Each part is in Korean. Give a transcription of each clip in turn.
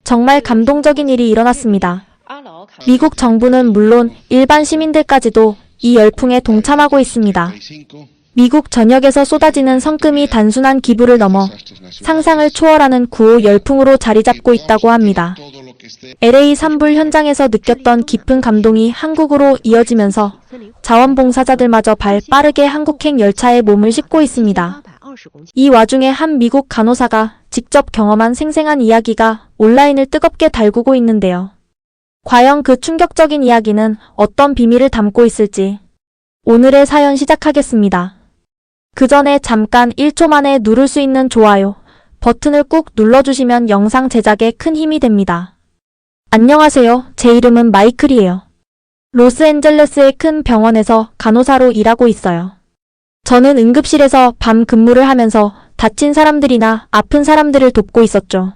정말 감동적인 일이 일어났습니다. 미국 정부는 물론 일반 시민들까지도 이 열풍에 동참하고 있습니다. 미국 전역에서 쏟아지는 성금이 단순한 기부를 넘어 상상을 초월하는 구호 열풍으로 자리 잡고 있다고 합니다. LA 산불 현장에서 느꼈던 깊은 감동이 한국으로 이어지면서 자원봉사자들마저 발 빠르게 한국행 열차에 몸을 싣고 있습니다. 이 와중에 한 미국 간호사가 직접 경험한 생생한 이야기가 온라인을 뜨겁게 달구고 있는데요. 과연 그 충격적인 이야기는 어떤 비밀을 담고 있을지 오늘의 사연 시작하겠습니다. 그 전에 잠깐 1초 만에 누를 수 있는 좋아요 버튼을 꾹 눌러주시면 영상 제작에 큰 힘이 됩니다. 안녕하세요. 제 이름은 마이클이에요. 로스앤젤레스의 큰 병원에서 간호사로 일하고 있어요. 저는 응급실에서 밤 근무를 하면서 다친 사람들이나 아픈 사람들을 돕고 있었죠.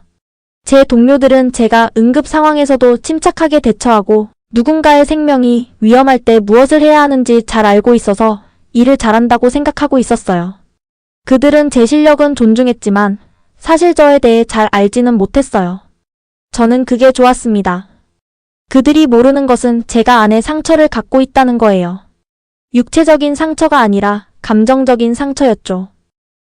제 동료들은 제가 응급 상황에서도 침착하게 대처하고 누군가의 생명이 위험할 때 무엇을 해야 하는지 잘 알고 있어서 일을 잘한다고 생각하고 있었어요. 그들은 제 실력은 존중했지만 사실 저에 대해 잘 알지는 못했어요. 저는 그게 좋았습니다. 그들이 모르는 것은 제가 안에 상처를 갖고 있다는 거예요. 육체적인 상처가 아니라 감정적인 상처였죠.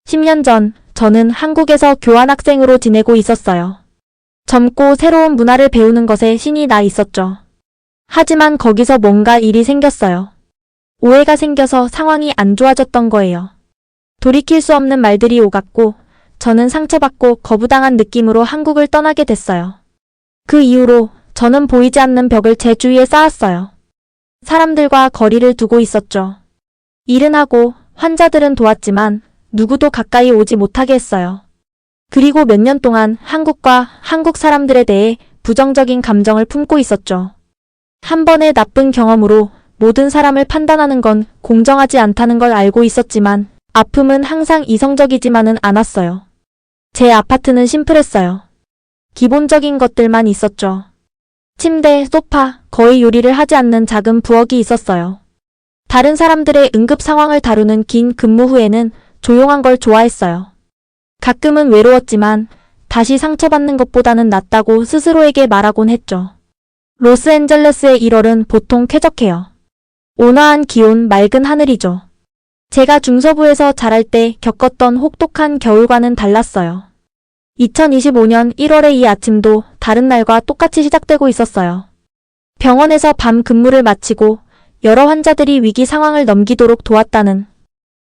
10년 전 저는 한국에서 교환학생으로 지내고 있었어요. 젊고 새로운 문화를 배우는 것에 신이 나 있었죠. 하지만 거기서 뭔가 일이 생겼어요. 오해가 생겨서 상황이 안 좋아졌던 거예요. 돌이킬 수 없는 말들이 오갔고 저는 상처받고 거부당한 느낌으로 한국을 떠나게 됐어요. 그 이후로 저는 보이지 않는 벽을 제 주위에 쌓았어요. 사람들과 거리를 두고 있었죠. 일은 하고 환자들은 도왔지만 누구도 가까이 오지 못하게 했어요. 그리고 몇 년 동안 한국과 한국 사람들에 대해 부정적인 감정을 품고 있었죠. 한 번의 나쁜 경험으로 모든 사람을 판단하는 건 공정하지 않다는 걸 알고 있었지만 아픔은 항상 이성적이지만은 않았어요. 제 아파트는 심플했어요. 기본적인 것들만 있었죠. 침대, 소파, 거의 요리를 하지 않는 작은 부엌이 있었어요. 다른 사람들의 응급 상황을 다루는 긴 근무 후에는 조용한 걸 좋아했어요. 가끔은 외로웠지만 다시 상처받는 것보다는 낫다고 스스로에게 말하곤 했죠. 로스앤젤레스의 1월은 보통 쾌적해요. 온화한 기온, 맑은 하늘이죠. 제가 중서부에서 자랄 때 겪었던 혹독한 겨울과는 달랐어요. 2025년 1월의 이 아침도 다른 날과 똑같이 시작되고 있었어요. 병원에서 밤 근무를 마치고 여러 환자들이 위기 상황을 넘기도록 도왔다는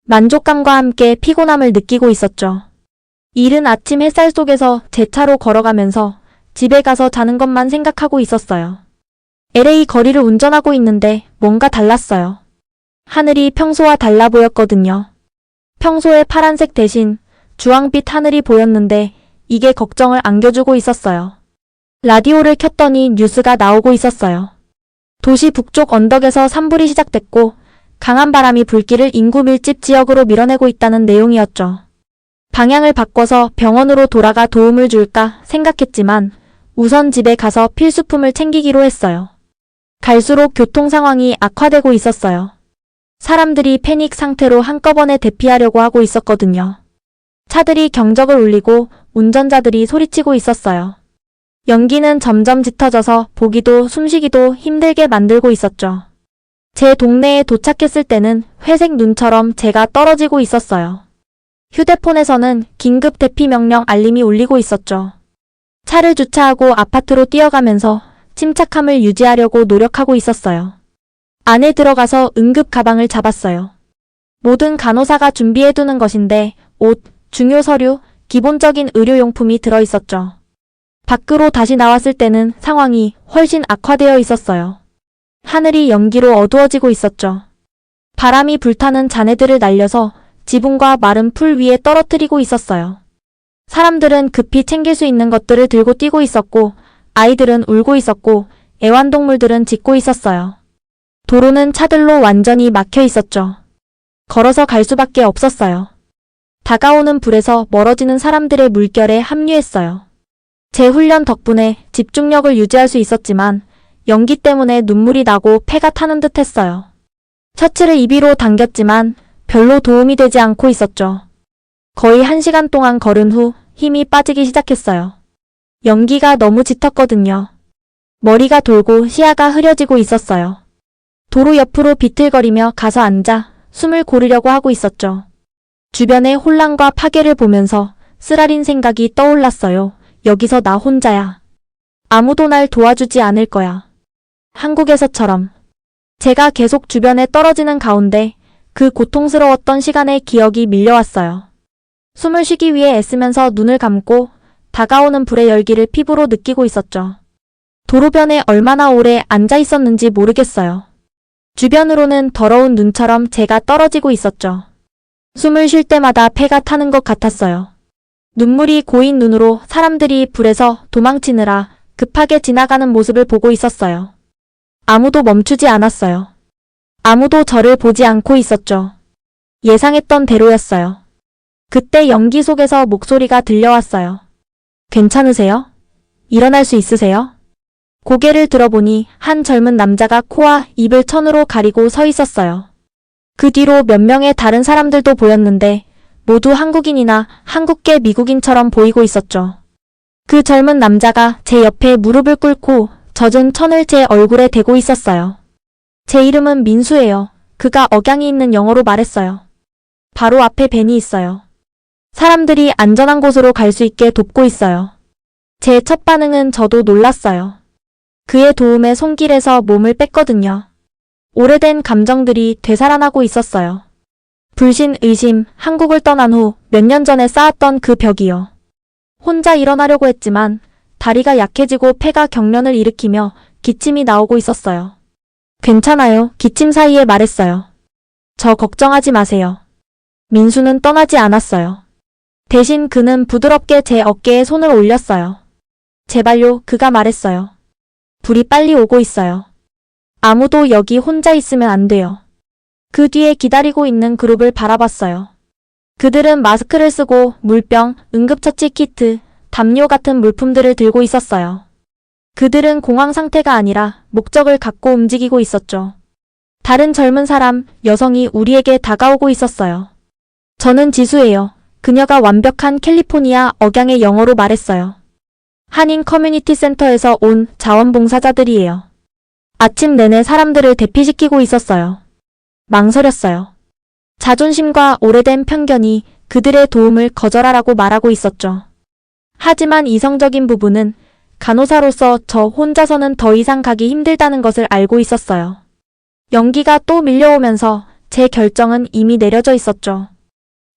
만족감과 함께 피곤함을 느끼고 있었죠. 이른 아침 햇살 속에서 제 차로 걸어가면서 집에 가서 자는 것만 생각하고 있었어요. LA 거리를 운전하고 있는데 뭔가 달랐어요. 하늘이 평소와 달라 보였거든요. 평소의 파란색 대신 주황빛 하늘이 보였는데 이게 걱정을 안겨주고 있었어요. 라디오를 켰더니 뉴스가 나오고 있었어요. 도시 북쪽 언덕에서 산불이 시작됐고 강한 바람이 불길을 인구 밀집 지역으로 밀어내고 있다는 내용이었죠. 방향을 바꿔서 병원으로 돌아가 도움을 줄까 생각했지만 우선 집에 가서 필수품을 챙기기로 했어요. 갈수록 교통 상황이 악화되고 있었어요. 사람들이 패닉 상태로 한꺼번에 대피하려고 하고 있었거든요. 차들이 경적을 울리고 운전자들이 소리치고 있었어요. 연기는 점점 짙어져서 보기도 숨쉬기도 힘들게 만들고 있었죠. 제 동네에 도착했을 때는 회색 눈처럼 제가 떨어지고 있었어요. 휴대폰에서는 긴급 대피 명령 알림이 울리고 있었죠. 차를 주차하고 아파트로 뛰어가면서 침착함을 유지하려고 노력하고 있었어요. 안에 들어가서 응급 가방을 잡았어요. 모든 간호사가 준비해두는 것인데 옷, 중요 서류, 기본적인 의료용품이 들어있었죠. 밖으로 다시 나왔을 때는 상황이 훨씬 악화되어 있었어요. 하늘이 연기로 어두워지고 있었죠. 바람이 불타는 잔해들을 날려서 지붕과 마른 풀 위에 떨어뜨리고 있었어요. 사람들은 급히 챙길 수 있는 것들을 들고 뛰고 있었고 아이들은 울고 있었고 애완동물들은 짖고 있었어요. 도로는 차들로 완전히 막혀 있었죠. 걸어서 갈 수밖에 없었어요. 다가오는 불에서 멀어지는 사람들의 물결에 합류했어요. 제 훈련 덕분에 집중력을 유지할 수 있었지만 연기 때문에 눈물이 나고 폐가 타는 듯 했어요. 셔츠를 입위로 당겼지만 별로 도움이 되지 않고 있었죠. 거의 1시간 동안 걸은 후 힘이 빠지기 시작했어요. 연기가 너무 짙었거든요. 머리가 돌고 시야가 흐려지고 있었어요. 도로 옆으로 비틀거리며 가서 앉아 숨을 고르려고 하고 있었죠. 주변의 혼란과 파괴를 보면서 쓰라린 생각이 떠올랐어요. 여기서 나 혼자야. 아무도 날 도와주지 않을 거야. 한국에서처럼. 제가 계속 주변에 떨어지는 가운데 그 고통스러웠던 시간의 기억이 밀려왔어요. 숨을 쉬기 위해 애쓰면서 눈을 감고 다가오는 불의 열기를 피부로 느끼고 있었죠. 도로변에 얼마나 오래 앉아 있었는지 모르겠어요. 주변으로는 더러운 눈처럼 제가 떨어지고 있었죠. 숨을 쉴 때마다 폐가 타는 것 같았어요. 눈물이 고인 눈으로 사람들이 불에서 도망치느라 급하게 지나가는 모습을 보고 있었어요. 아무도 멈추지 않았어요. 아무도 저를 보지 않고 있었죠. 예상했던 대로였어요. 그때 연기 속에서 목소리가 들려왔어요. 괜찮으세요? 일어날 수 있으세요? 고개를 들어보니 한 젊은 남자가 코와 입을 천으로 가리고 서 있었어요. 그 뒤로 몇 명의 다른 사람들도 보였는데 모두 한국인이나 한국계 미국인처럼 보이고 있었죠. 그 젊은 남자가 제 옆에 무릎을 꿇고 젖은 천을 제 얼굴에 대고 있었어요. 제 이름은 민수예요. 그가 억양이 있는 영어로 말했어요. 바로 앞에 벤이 있어요. 사람들이 안전한 곳으로 갈 수 있게 돕고 있어요. 제 첫 반응은 저도 놀랐어요. 그의 도움에 손길에서 몸을 뺐거든요. 오래된 감정들이 되살아나고 있었어요. 불신, 의심, 한국을 떠난 후 몇 년 전에 쌓았던 그 벽이요. 혼자 일어나려고 했지만 다리가 약해지고 폐가 경련을 일으키며 기침이 나오고 있었어요. 괜찮아요. 기침 사이에 말했어요. 저 걱정하지 마세요. 민수는 떠나지 않았어요. 대신 그는 부드럽게 제 어깨에 손을 올렸어요. 제발요, 그가 말했어요. 불이 빨리 오고 있어요. 아무도 여기 혼자 있으면 안 돼요. 그 뒤에 기다리고 있는 그룹을 바라봤어요. 그들은 마스크를 쓰고 물병, 응급처치 키트, 담요 같은 물품들을 들고 있었어요. 그들은 공황 상태가 아니라 목적을 갖고 움직이고 있었죠. 다른 젊은 사람, 여성이 우리에게 다가오고 있었어요. 저는 지수예요. 그녀가 완벽한 캘리포니아 억양의 영어로 말했어요. 한인 커뮤니티 센터에서 온 자원봉사자들이에요. 아침 내내 사람들을 대피시키고 있었어요. 망설였어요. 자존심과 오래된 편견이 그들의 도움을 거절하라고 말하고 있었죠. 하지만 이성적인 부분은 간호사로서 저 혼자서는 더 이상 가기 힘들다는 것을 알고 있었어요. 연기가 또 밀려오면서 제 결정은 이미 내려져 있었죠.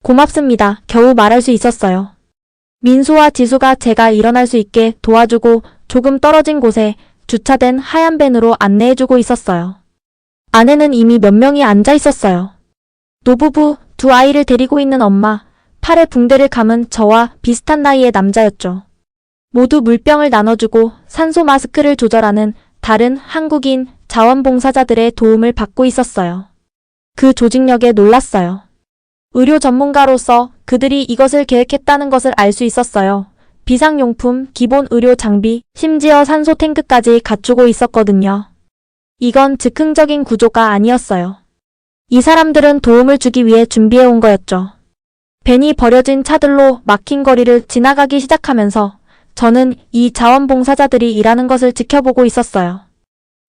고맙습니다. 겨우 말할 수 있었어요. 민수와 지수가 제가 일어날 수 있게 도와주고 조금 떨어진 곳에 주차된 하얀 밴으로 안내해주고 있었어요. 안에는 이미 몇 명이 앉아 있었어요. 노부부, 두 아이를 데리고 있는 엄마, 팔에 붕대를 감은 저와 비슷한 나이의 남자였죠. 모두 물병을 나눠주고 산소 마스크를 조절하는 다른 한국인 자원봉사자들의 도움을 받고 있었어요. 그 조직력에 놀랐어요. 의료 전문가로서 그들이 이것을 계획했다는 것을 알 수 있었어요. 비상용품, 기본 의료 장비, 심지어 산소 탱크까지 갖추고 있었거든요. 이건 즉흥적인 구조가 아니었어요. 이 사람들은 도움을 주기 위해 준비해온 거였죠. 벤이 버려진 차들로 막힌 거리를 지나가기 시작하면서 저는 이 자원봉사자들이 일하는 것을 지켜보고 있었어요.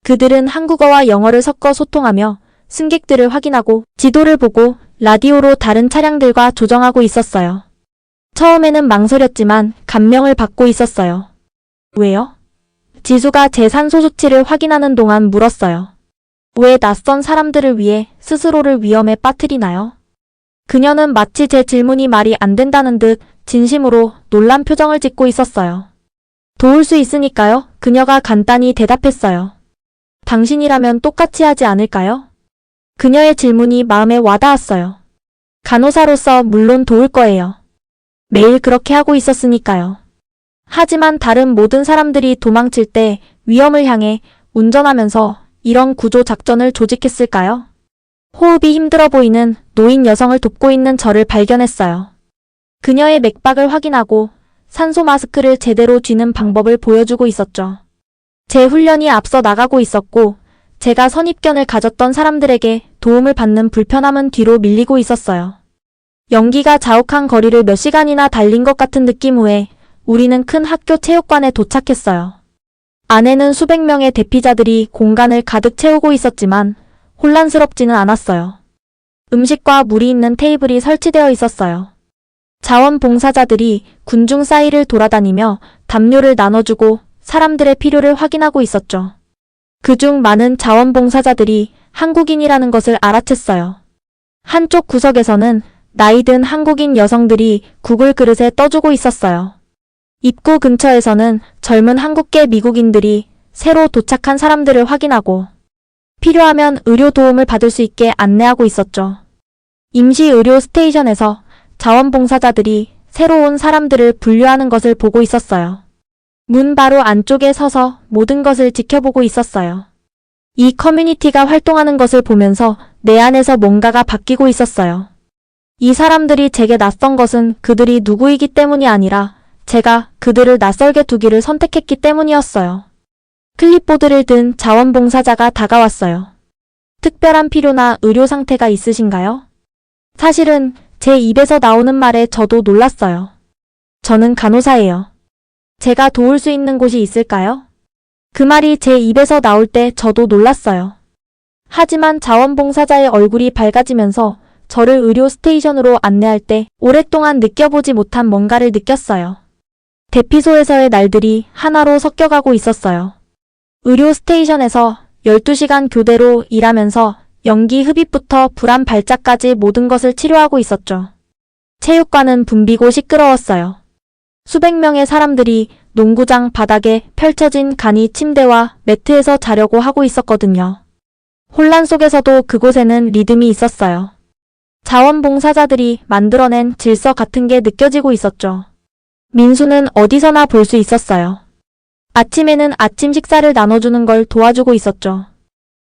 그들은 한국어와 영어를 섞어 소통하며 승객들을 확인하고 지도를 보고 라디오로 다른 차량들과 조정하고 있었어요. 처음에는 망설였지만 감명을 받고 있었어요. 왜요? 지수가 제 산소 수치를 확인하는 동안 물었어요. 왜 낯선 사람들을 위해 스스로를 위험에 빠뜨리나요? 그녀는 마치 제 질문이 말이 안 된다는 듯 진심으로 놀란 표정을 짓고 있었어요. 도울 수 있으니까요. 그녀가 간단히 대답했어요. 당신이라면 똑같이 하지 않을까요? 그녀의 질문이 마음에 와닿았어요. 간호사로서 물론 도울 거예요. 매일 그렇게 하고 있었으니까요. 하지만 다른 모든 사람들이 도망칠 때 위험을 향해 운전하면서 이런 구조 작전을 조직했을까요? 호흡이 힘들어 보이는 노인 여성을 돕고 있는 저를 발견했어요. 그녀의 맥박을 확인하고 산소 마스크를 제대로 쥐는 방법을 보여주고 있었죠. 제 훈련이 앞서 나가고 있었고 제가 선입견을 가졌던 사람들에게 도움을 받는 불편함은 뒤로 밀리고 있었어요. 연기가 자욱한 거리를 몇 시간이나 달린 것 같은 느낌 후에 우리는 큰 학교 체육관에 도착했어요. 안에는 수백 명의 대피자들이 공간을 가득 채우고 있었지만 혼란스럽지는 않았어요. 음식과 물이 있는 테이블이 설치되어 있었어요. 자원봉사자들이 군중 사이를 돌아다니며 담요를 나눠주고 사람들의 필요를 확인하고 있었죠. 그중 많은 자원봉사자들이 한국인이라는 것을 알아챘어요. 한쪽 구석에서는 나이든 한국인 여성들이 국을 그릇에 떠주고 있었어요. 입구 근처에서는 젊은 한국계 미국인들이 새로 도착한 사람들을 확인하고 필요하면 의료 도움을 받을 수 있게 안내하고 있었죠. 임시 의료 스테이션에서 자원봉사자들이 새로 온 사람들을 분류하는 것을 보고 있었어요. 문 바로 안쪽에 서서 모든 것을 지켜보고 있었어요. 이 커뮤니티가 활동하는 것을 보면서 내 안에서 뭔가가 바뀌고 있었어요. 이 사람들이 제게 낯선 것은 그들이 누구이기 때문이 아니라 제가 그들을 낯설게 두기를 선택했기 때문이었어요. 클립보드를 든 자원봉사자가 다가왔어요. 특별한 필요나 의료 상태가 있으신가요? 사실은 제 입에서 나오는 말에 저도 놀랐어요. 저는 간호사예요. 제가 도울 수 있는 곳이 있을까요? 그 말이 제 입에서 나올 때 저도 놀랐어요. 하지만 자원봉사자의 얼굴이 밝아지면서 저를 의료 스테이션으로 안내할 때 오랫동안 느껴보지 못한 뭔가를 느꼈어요. 대피소에서의 날들이 하나로 섞여가고 있었어요. 의료 스테이션에서 12시간 교대로 일하면서 연기 흡입부터 불안 발작까지 모든 것을 치료하고 있었죠. 체육관은 붐비고 시끄러웠어요. 수백 명의 사람들이 농구장 바닥에 펼쳐진 간이 침대와 매트에서 자려고 하고 있었거든요. 혼란 속에서도 그곳에는 리듬이 있었어요. 자원봉사자들이 만들어낸 질서 같은 게 느껴지고 있었죠. 민수는 어디서나 볼 수 있었어요. 아침에는 아침 식사를 나눠주는 걸 도와주고 있었죠.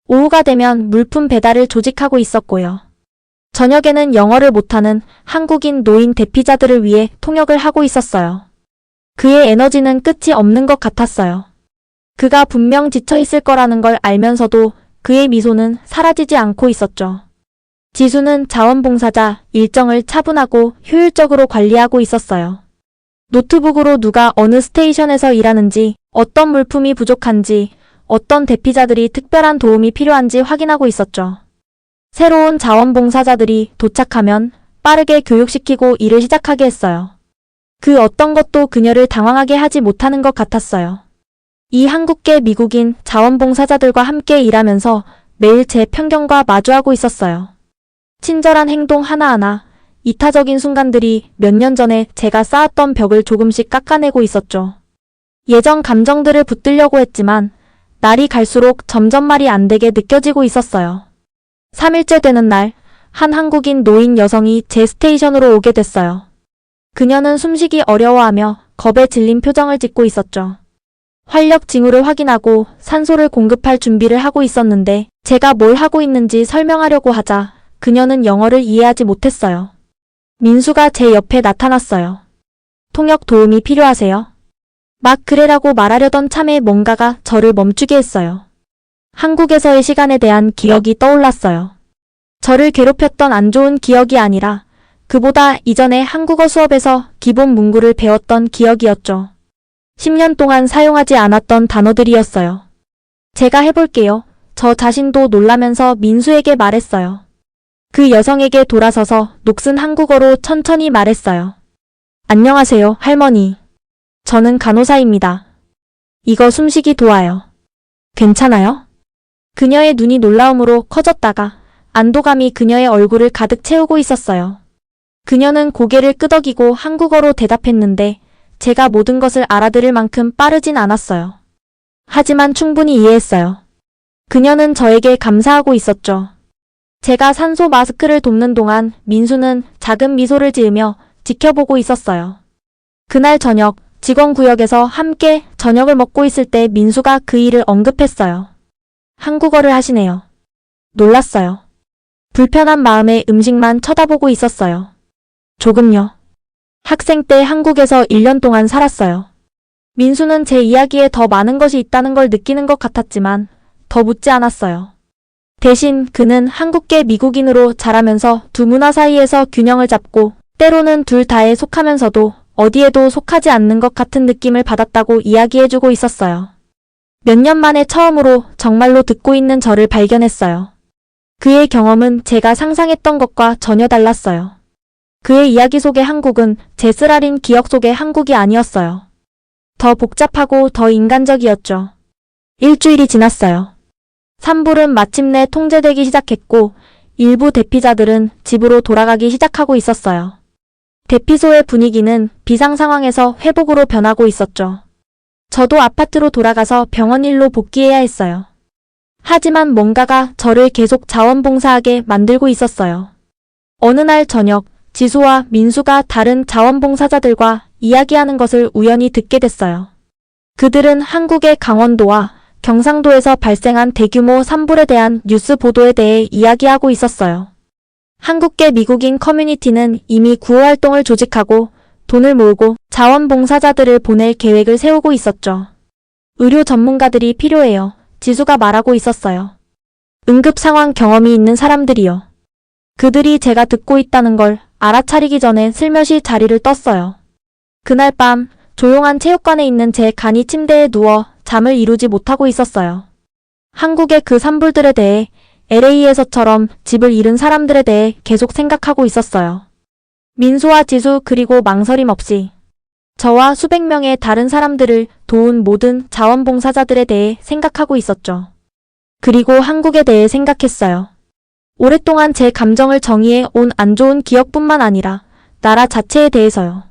오후가 되면 물품 배달을 조직하고 있었고요. 저녁에는 영어를 못하는 한국인 노인 대피자들을 위해 통역을 하고 있었어요. 그의 에너지는 끝이 없는 것 같았어요. 그가 분명 지쳐 있을 거라는 걸 알면서도 그의 미소는 사라지지 않고 있었죠. 지수는 자원봉사자 일정을 차분하고 효율적으로 관리하고 있었어요. 노트북으로 누가 어느 스테이션에서 일하는지, 어떤 물품이 부족한지, 어떤 대피자들이 특별한 도움이 필요한지 확인하고 있었죠. 새로운 자원봉사자들이 도착하면 빠르게 교육시키고 일을 시작하게 했어요. 그 어떤 것도 그녀를 당황하게 하지 못하는 것 같았어요. 이 한국계 미국인 자원봉사자들과 함께 일하면서 매일 제 편견과 마주하고 있었어요. 친절한 행동 하나하나, 이타적인 순간들이 몇 년 전에 제가 쌓았던 벽을 조금씩 깎아내고 있었죠. 예전 감정들을 붙들려고 했지만 날이 갈수록 점점 말이 안 되게 느껴지고 있었어요. 3일째 되는 날, 한 한국인 노인 여성이 제 스테이션으로 오게 됐어요. 그녀는 숨쉬기 어려워하며 겁에 질린 표정을 짓고 있었죠. 활력 징후를 확인하고 산소를 공급할 준비를 하고 있었는데 제가 뭘 하고 있는지 설명하려고 하자 그녀는 영어를 이해하지 못했어요. 민수가 제 옆에 나타났어요. 통역 도움이 필요하세요? 막 그래라고 말하려던 참에 뭔가가 저를 멈추게 했어요. 한국에서의 시간에 대한 기억이 떠올랐어요. 저를 괴롭혔던 안 좋은 기억이 아니라 그보다 이전에 한국어 수업에서 기본 문구를 배웠던 기억이었죠. 10년 동안 사용하지 않았던 단어들이었어요. 제가 해볼게요. 저 자신도 놀라면서 민수에게 말했어요. 그 여성에게 돌아서서 녹슨 한국어로 천천히 말했어요. 안녕하세요, 할머니. 저는 간호사입니다. 이거 숨쉬기 도와요. 괜찮아요? 그녀의 눈이 놀라움으로 커졌다가 안도감이 그녀의 얼굴을 가득 채우고 있었어요. 그녀는 고개를 끄덕이고 한국어로 대답했는데 제가 모든 것을 알아들을 만큼 빠르진 않았어요. 하지만 충분히 이해했어요. 그녀는 저에게 감사하고 있었죠. 제가 산소 마스크를 돕는 동안 민수는 작은 미소를 지으며 지켜보고 있었어요. 그날 저녁 직원구역에서 함께 저녁을 먹고 있을 때 민수가 그 일을 언급했어요. 한국어를 하시네요. 놀랐어요. 불편한 마음에 음식만 쳐다보고 있었어요. 조금요. 학생 때 한국에서 1년 동안 살았어요. 민수는 제 이야기에 더 많은 것이 있다는 걸 느끼는 것 같았지만 더 묻지 않았어요. 대신 그는 한국계 미국인으로 자라면서 두 문화 사이에서 균형을 잡고 때로는 둘 다에 속하면서도 어디에도 속하지 않는 것 같은 느낌을 받았다고 이야기해주고 있었어요. 몇 년 만에 처음으로 정말로 듣고 있는 저를 발견했어요. 그의 경험은 제가 상상했던 것과 전혀 달랐어요. 그의 이야기 속의 한국은 제 쓰라린 기억 속의 한국이 아니었어요. 더 복잡하고 더 인간적이었죠. 일주일이 지났어요. 산불은 마침내 통제되기 시작했고 일부 대피자들은 집으로 돌아가기 시작하고 있었어요. 대피소의 분위기는 비상 상황에서 회복으로 변하고 있었죠. 저도 아파트로 돌아가서 병원 일로 복귀해야 했어요. 하지만 뭔가가 저를 계속 자원봉사하게 만들고 있었어요. 어느 날 저녁, 지수와 민수가 다른 자원봉사자들과 이야기하는 것을 우연히 듣게 됐어요. 그들은 한국의 강원도와 경상도에서 발생한 대규모 산불에 대한 뉴스 보도에 대해 이야기하고 있었어요. 한국계 미국인 커뮤니티는 이미 구호활동을 조직하고 돈을 모으고 자원봉사자들을 보낼 계획을 세우고 있었죠. 의료 전문가들이 필요해요. 지수가 말하고 있었어요. 응급 상황 경험이 있는 사람들이요. 그들이 제가 듣고 있다는 걸 알아차리기 전에 슬며시 자리를 떴어요. 그날 밤 조용한 체육관에 있는 제 간이 침대에 누워 잠을 이루지 못하고 있었어요. 한국의 그 산불들에 대해 LA에서처럼 집을 잃은 사람들에 대해 계속 생각하고 있었어요. 민수와 지수 그리고 망설임 없이 저와 수백 명의 다른 사람들을 도운 모든 자원봉사자들에 대해 생각하고 있었죠. 그리고 한국에 대해 생각했어요. 오랫동안 제 감정을 정의해 온 안 좋은 기억뿐만 아니라 나라 자체에 대해서요.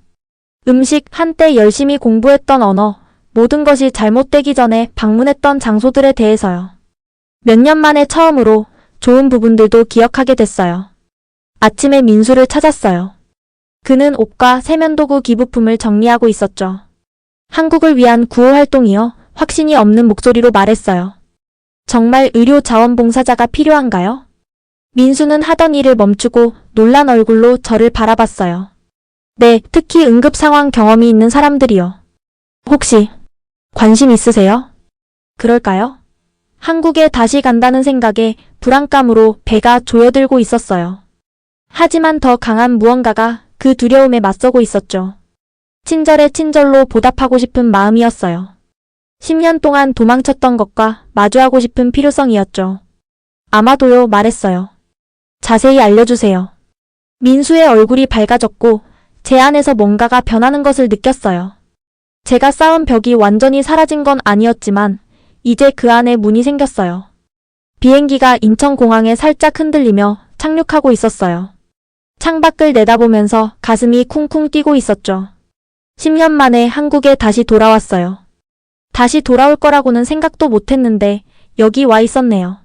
음식, 한때 열심히 공부했던 언어, 모든 것이 잘못되기 전에 방문했던 장소들에 대해서요. 몇 년 만에 처음으로 좋은 부분들도 기억하게 됐어요. 아침에 민수를 찾았어요. 그는 옷과 세면도구 기부품을 정리하고 있었죠. 한국을 위한 구호활동이요. 확신이 없는 목소리로 말했어요. 정말 의료 자원봉사자가 필요한가요? 민수는 하던 일을 멈추고 놀란 얼굴로 저를 바라봤어요. 네, 특히 응급 상황 경험이 있는 사람들이요. 혹시 관심 있으세요? 그럴까요? 한국에 다시 간다는 생각에 불안감으로 배가 조여들고 있었어요. 하지만 더 강한 무언가가 그 두려움에 맞서고 있었죠. 친절에 친절로 보답하고 싶은 마음이었어요. 10년 동안 도망쳤던 것과 마주하고 싶은 필요성이었죠. 아마도요, 말했어요. 자세히 알려주세요. 민수의 얼굴이 밝아졌고 제 안에서 뭔가가 변하는 것을 느꼈어요. 제가 쌓은 벽이 완전히 사라진 건 아니었지만 이제 그 안에 문이 생겼어요. 비행기가 인천공항에 살짝 흔들리며 착륙하고 있었어요. 창밖을 내다보면서 가슴이 쿵쿵 뛰고 있었죠. 10년 만에 한국에 다시 돌아왔어요. 다시 돌아올 거라고는 생각도 못했는데 여기 와 있었네요.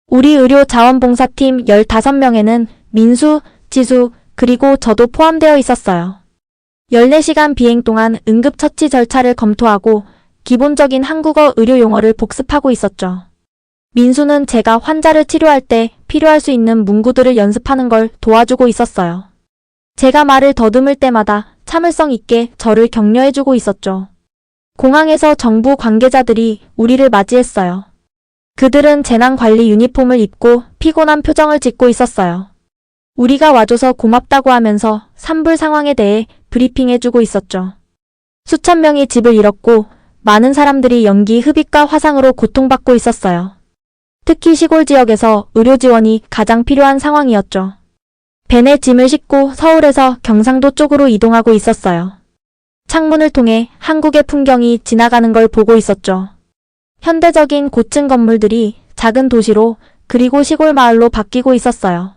우리 의료 자원봉사팀 15명에는 민수, 지수, 그리고 저도 포함되어 있었어요. 14시간 비행 동안 응급처치 절차를 검토하고 기본적인 한국어 의료 용어를 복습하고 있었죠. 민수는 제가 환자를 치료할 때 필요할 수 있는 문구들을 연습하는 걸 도와주고 있었어요. 제가 말을 더듬을 때마다 참을성 있게 저를 격려해주고 있었죠. 공항에서 정부 관계자들이 우리를 맞이했어요. 그들은 재난관리 유니폼을 입고 피곤한 표정을 짓고 있었어요. 우리가 와줘서 고맙다고 하면서 산불 상황에 대해 브리핑해주고 있었죠. 수천 명이 집을 잃었고 많은 사람들이 연기 흡입과 화상으로 고통받고 있었어요. 특히 시골 지역에서 의료 지원이 가장 필요한 상황이었죠. 벤에 짐을 싣고 서울에서 경상도 쪽으로 이동하고 있었어요. 창문을 통해 한국의 풍경이 지나가는 걸 보고 있었죠. 현대적인 고층 건물들이 작은 도시로 그리고 시골 마을로 바뀌고 있었어요.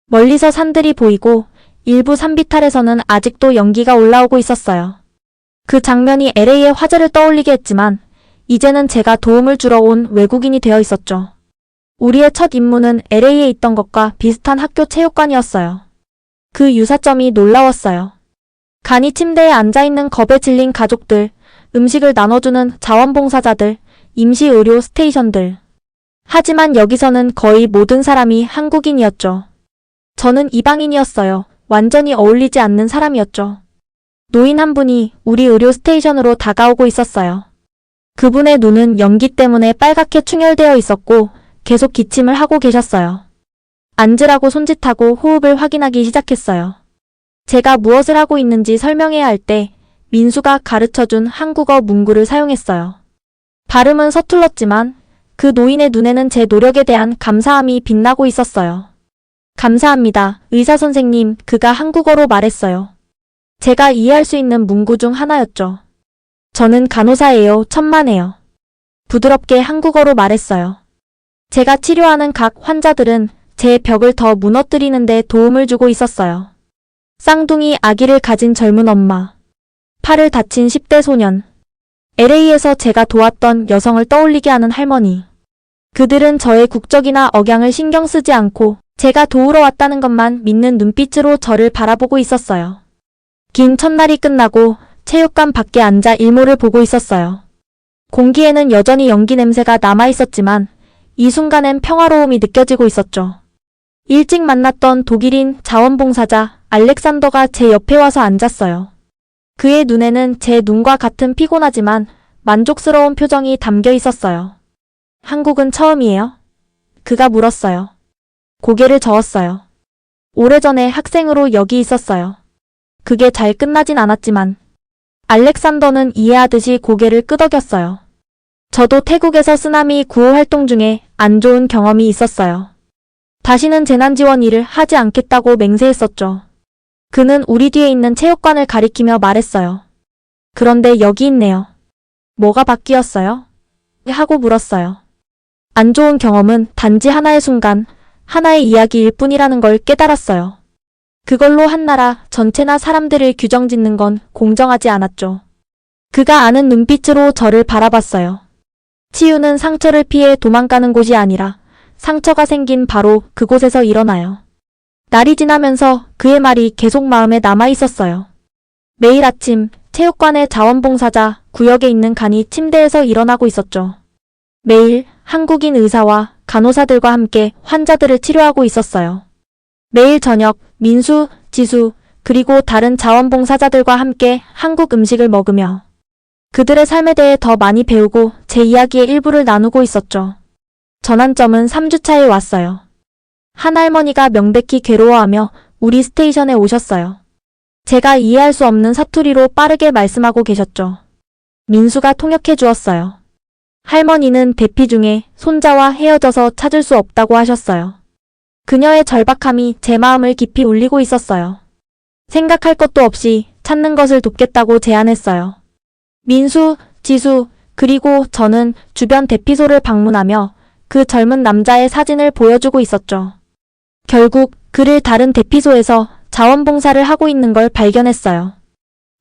멀리서 산들이 보이고 일부 산비탈에서는 아직도 연기가 올라오고 있었어요. 그 장면이 LA의 화제를 떠올리게 했지만 이제는 제가 도움을 주러 온 외국인이 되어 있었죠. 우리의 첫 임무는 LA에 있던 것과 비슷한 학교 체육관이었어요. 그 유사점이 놀라웠어요. 간이 침대에 앉아있는 겁에 질린 가족들, 음식을 나눠주는 자원봉사자들, 임시의료 스테이션들. 하지만 여기서는 거의 모든 사람이 한국인이었죠. 저는 이방인이었어요. 완전히 어울리지 않는 사람이었죠. 노인 한 분이 우리 의료 스테이션으로 다가오고 있었어요. 그분의 눈은 연기 때문에 빨갛게 충혈되어 있었고 계속 기침을 하고 계셨어요. 앉으라고 손짓하고 호흡을 확인하기 시작했어요. 제가 무엇을 하고 있는지 설명해야 할 때 민수가 가르쳐준 한국어 문구를 사용했어요. 발음은 서툴렀지만 그 노인의 눈에는 제 노력에 대한 감사함이 빛나고 있었어요. 감사합니다, 의사 선생님, 그가 한국어로 말했어요. 제가 이해할 수 있는 문구 중 하나였죠. 저는 간호사예요, 천만에요. 부드럽게 한국어로 말했어요. 제가 치료하는 각 환자들은 제 벽을 더 무너뜨리는 데 도움을 주고 있었어요. 쌍둥이 아기를 가진 젊은 엄마, 팔을 다친 10대 소년, LA에서 제가 도왔던 여성을 떠올리게 하는 할머니. 그들은 저의 국적이나 억양을 신경 쓰지 않고 제가 도우러 왔다는 것만 믿는 눈빛으로 저를 바라보고 있었어요. 긴 첫날이 끝나고 체육관 밖에 앉아 일몰을 보고 있었어요. 공기에는 여전히 연기 냄새가 남아있었지만 이 순간엔 평화로움이 느껴지고 있었죠. 일찍 만났던 독일인 자원봉사자 알렉산더가 제 옆에 와서 앉았어요. 그의 눈에는 제 눈과 같은 피곤하지만 만족스러운 표정이 담겨 있었어요. 한국은 처음이에요? 그가 물었어요. 고개를 저었어요. 오래전에 학생으로 여기 있었어요. 그게 잘 끝나진 않았지만 알렉산더는 이해하듯이 고개를 끄덕였어요. 저도 태국에서 쓰나미 구호 활동 중에 안 좋은 경험이 있었어요. 다시는 재난지원 일을 하지 않겠다고 맹세했었죠. 그는 우리 뒤에 있는 체육관을 가리키며 말했어요. 그런데 여기 있네요. 뭐가 바뀌었어요? 하고 물었어요. 안 좋은 경험은 단지 하나의 순간, 하나의 이야기일 뿐이라는 걸 깨달았어요. 그걸로 한 나라 전체나 사람들을 규정짓는 건 공정하지 않았죠. 그가 아는 눈빛으로 저를 바라봤어요. 치유는 상처를 피해 도망가는 곳이 아니라 상처가 생긴 바로 그곳에서 일어나요. 날이 지나면서 그의 말이 계속 마음에 남아 있었어요. 매일 아침 체육관의 자원봉사자 구역에 있는 간이 침대에서 일어나고 있었죠. 매일 한국인 의사와 간호사들과 함께 환자들을 치료하고 있었어요. 매일 저녁 민수, 지수, 그리고 다른 자원봉사자들과 함께 한국 음식을 먹으며 그들의 삶에 대해 더 많이 배우고 제 이야기의 일부를 나누고 있었죠. 전환점은 3주차에 왔어요. 한 할머니가 명백히 괴로워하며 우리 스테이션에 오셨어요. 제가 이해할 수 없는 사투리로 빠르게 말씀하고 계셨죠. 민수가 통역해 주었어요. 할머니는 대피 중에 손자와 헤어져서 찾을 수 없다고 하셨어요. 그녀의 절박함이 제 마음을 깊이 울리고 있었어요. 생각할 것도 없이 찾는 것을 돕겠다고 제안했어요. 민수, 지수, 그리고 저는 주변 대피소를 방문하며 그 젊은 남자의 사진을 보여주고 있었죠. 결국 그를 다른 대피소에서 자원봉사를 하고 있는 걸 발견했어요.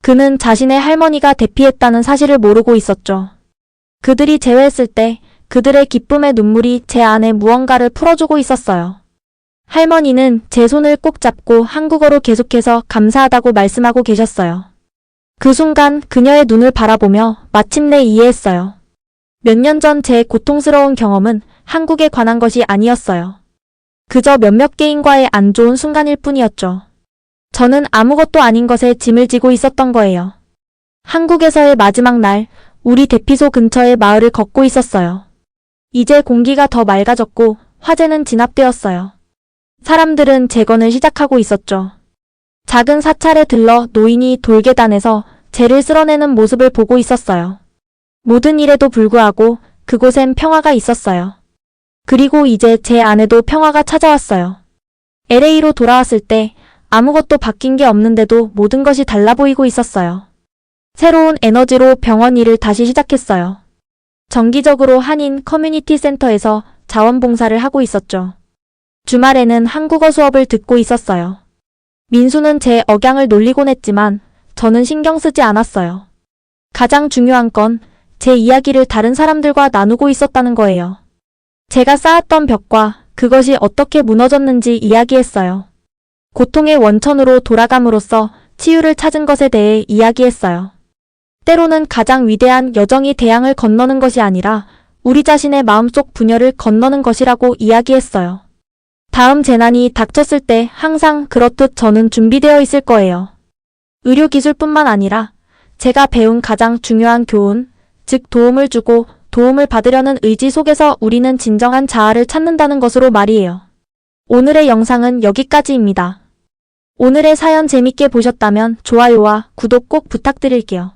그는 자신의 할머니가 대피했다는 사실을 모르고 있었죠. 그들이 제외했을 때 그들의 기쁨의 눈물이 제 안에 무언가를 풀어주고 있었어요. 할머니는 제 손을 꼭 잡고 한국어로 계속해서 감사하다고 말씀하고 계셨어요. 그 순간 그녀의 눈을 바라보며 마침내 이해했어요. 몇 년 전 제 고통스러운 경험은 한국에 관한 것이 아니었어요. 그저 몇몇 개인과의 안 좋은 순간일 뿐이었죠. 저는 아무것도 아닌 것에 짐을 지고 있었던 거예요. 한국에서의 마지막 날, 우리 대피소 근처의 마을을 걷고 있었어요. 이제 공기가 더 맑아졌고 화재는 진압되었어요. 사람들은 재건을 시작하고 있었죠. 작은 사찰에 들러 노인이 돌계단에서 재를 쓸어내는 모습을 보고 있었어요. 모든 일에도 불구하고 그곳엔 평화가 있었어요. 그리고 이제 제 안에도 평화가 찾아왔어요. LA로 돌아왔을 때 아무것도 바뀐 게 없는데도 모든 것이 달라 보이고 있었어요. 새로운 에너지로 병원 일을 다시 시작했어요. 정기적으로 한인 커뮤니티 센터에서 자원봉사를 하고 있었죠. 주말에는 한국어 수업을 듣고 있었어요. 민수는 제 억양을 놀리곤 했지만 저는 신경 쓰지 않았어요. 가장 중요한 건 제 이야기를 다른 사람들과 나누고 있었다는 거예요. 제가 쌓았던 벽과 그것이 어떻게 무너졌는지 이야기했어요. 고통의 원천으로 돌아감으로써 치유를 찾은 것에 대해 이야기했어요. 때로는 가장 위대한 여정이 대양을 건너는 것이 아니라 우리 자신의 마음속 분열을 건너는 것이라고 이야기했어요. 다음 재난이 닥쳤을 때 항상 그렇듯 저는 준비되어 있을 거예요. 의료기술뿐만 아니라 제가 배운 가장 중요한 교훈, 즉 도움을 주고 도움을 받으려는 의지 속에서 우리는 진정한 자아를 찾는다는 것으로 말이에요. 오늘의 영상은 여기까지입니다. 오늘의 사연 재밌게 보셨다면 좋아요와 구독 꼭 부탁드릴게요.